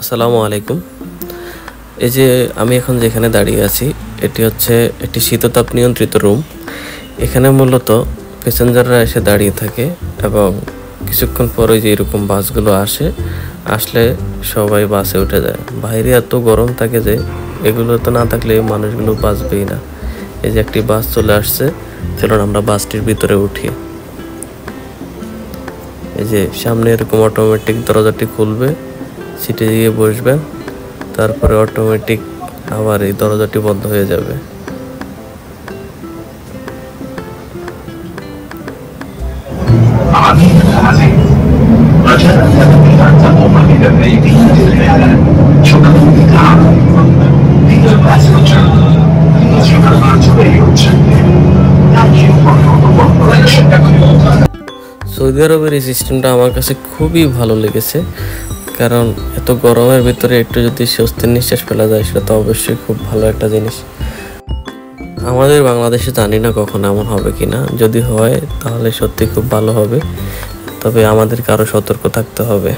আসসালামু আলাইকুম। এই যে আমি এখন যেখানে দাঁড়িয়ে আছি এটি হচ্ছে একটি শীততাপ নিয়ন্ত্রিত রুম। এখানে মূলত প্যাসেঞ্জাররা এসে দাঁড়িয়ে থাকে এবং কিছুক্ষণ পরে যে এরকম বাসগুলো আসলে সবাই বাসে উঠে যায়। বাইরে এত গরম থাকে যে এগুলো তো না থাকলে মানুষগুলো বাঁচবেই না। এই যে একটি বাস চলে আসছে, চলুন আমরা বাসটির ভিতরে উঠি। এই যে সামনে এরকম অটোমেটিক দরজাটি খুলবে, সিটে গিয়ে বসবেন, তারপরে অটোমেটিক আবার এই দরজাটি বন্ধ হয়ে যাবে। সৌদি আরবের এই সিস্টেমটা আমার কাছে খুবই ভালো লেগেছে, কারণ এত গরমের ভিতরে একটু যদি স্বস্তির নিঃশ্বাস ফেলা যায় সেটা তো অবশ্যই খুব ভালো একটা জিনিস। আমাদের বাংলাদেশে জানি না কখন এমন হবে কিনা, যদি হয় তাহলে সত্যি খুব ভালো হবে, তবে আমাদেরকে আরও সতর্ক থাকতে হবে।